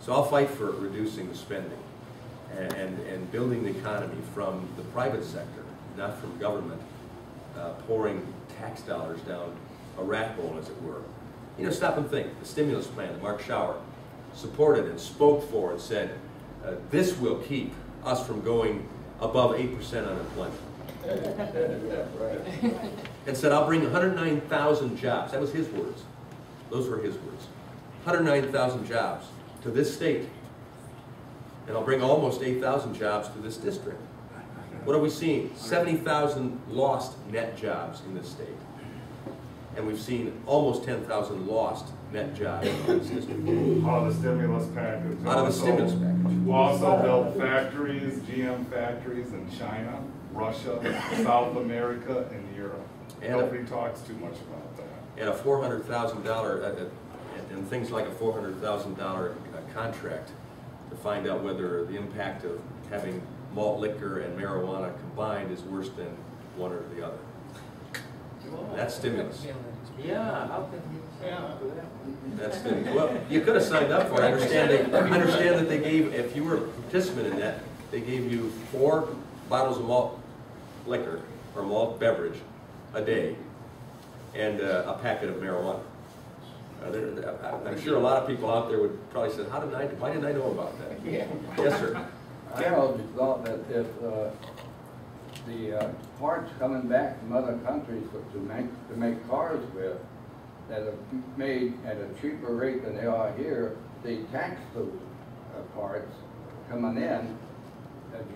So I'll fight for reducing the spending and building the economy from the private sector, not from government pouring tax dollars down a rat hole, as it were. You know, stop and think. The stimulus plan that Mark Schauer supported and spoke for and said, this will keep us from going above 8% unemployment. Yeah, right. And said, I'll bring 109,000 jobs. That was his words. Those were his words. 109,000 jobs to this state. And I'll bring almost 8,000 jobs to this district. What are we seeing? 70,000 lost net jobs in this state. And we've seen almost 10,000 lost net jobs in this district. Out of the stimulus package. Out of the stimulus package. Also built factories, GM factories in China, Russia, South America, and Europe. Nobody talks too much about that. And a $400,000, and things like a $400,000 contract to find out whether the impact of having malt liquor and marijuana combined is worse than one or the other. That's stimulus. Yeah, how can you sign up for that? That's stimulus. Well, you could have signed up for it. I understand that they gave, if you were a participant in that, they gave you 4 bottles of malt liquor or malt beverage a day and a packet of marijuana. I'm sure a lot of people out there would probably say, why didn't I know about that? Yeah. Yes, sir. I always thought that if the parts coming back from other countries to make cars with, that are made at a cheaper rate than they are here, they tax those parts coming in.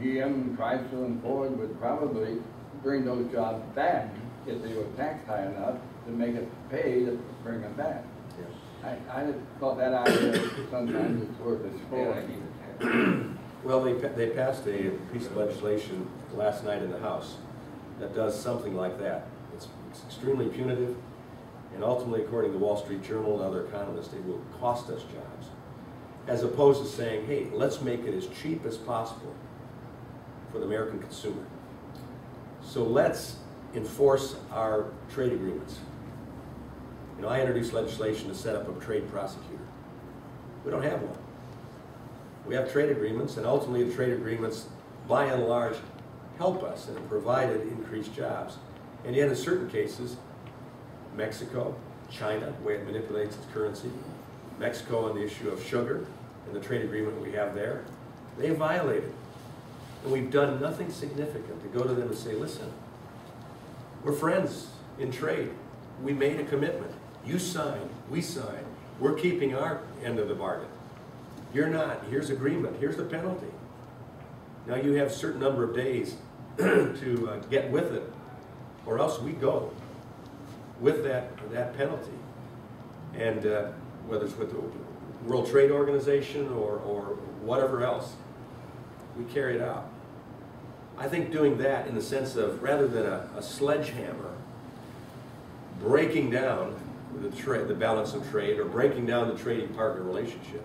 GM, Chrysler, and Ford would probably bring those jobs back if they were taxed high enough to make it pay to bring them back. Yes. I thought that idea sometimes it's worth exploring. Well, they passed a piece of legislation last night in the House that does something like that. It's extremely punitive, and ultimately, according to the Wall Street Journal and other economists, it will cost us jobs, as opposed to saying, hey, let's make it as cheap as possible for the American consumer. So let's enforce our trade agreements. You know, I introduced legislation to set up a trade prosecutor. We don't have one. We have trade agreements, and ultimately the trade agreements, by and large, help us and have provided increased jobs. And yet in certain cases, Mexico, China, the way it manipulates its currency, Mexico on the issue of sugar and the trade agreement we have there, they violated. And we've done nothing significant to go to them and say, listen, we're friends in trade. We made a commitment. You signed, we signed. We're keeping our end of the bargain. You're not. Here's agreement. Here's the penalty. Now you have a certain number of days to get with it, or else we go with that penalty. And whether it's with the World Trade Organization or whatever else, we carry it out. I think doing that in the sense of, rather than a sledgehammer, breaking down the balance of trade or breaking down the trading partner relationship,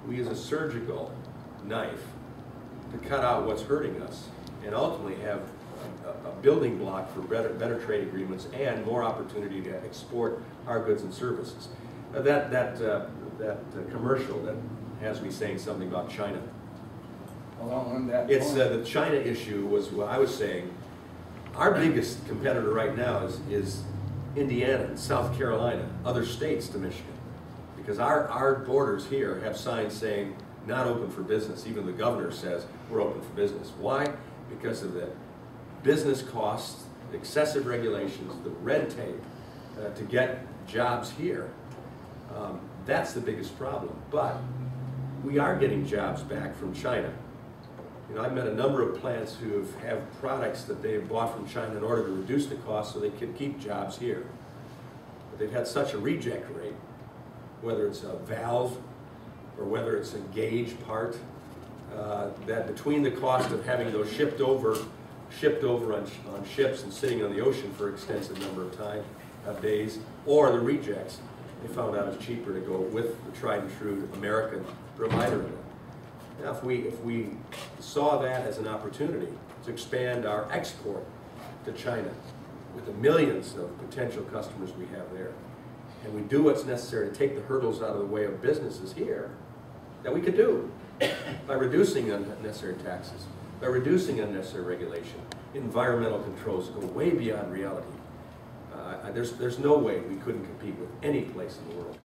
we use a surgical knife to cut out what's hurting us and ultimately have a building block for better trade agreements and more opportunity to export our goods and services. That commercial that has me saying something about China. It's the China issue was what I was saying. Our biggest competitor right now is Indiana and South Carolina, other states to Michigan. Because our borders here have signs saying not open for business. Even the governor says we're open for business. Why? Because of the business costs, the excessive regulations, the red tape to get jobs here. That's the biggest problem. But we are getting jobs back from China. You know, I've met a number of plants who have products that they've bought from China in order to reduce the cost so they can keep jobs here. But they've had such a reject rate, whether it's a valve or whether it's a gauge part, that between the cost of having those shipped over on ships and sitting on the ocean for an extensive number of days, or the rejects, they found out it's cheaper to go with the tried and true American provider. Now, if we saw that as an opportunity to expand our export to China with the millions of potential customers we have there, and we do what's necessary to take the hurdles out of the way of businesses here, that we could do by reducing unnecessary taxes, by reducing unnecessary regulation. Environmental controls go way beyond reality. There's no way we couldn't compete with any place in the world.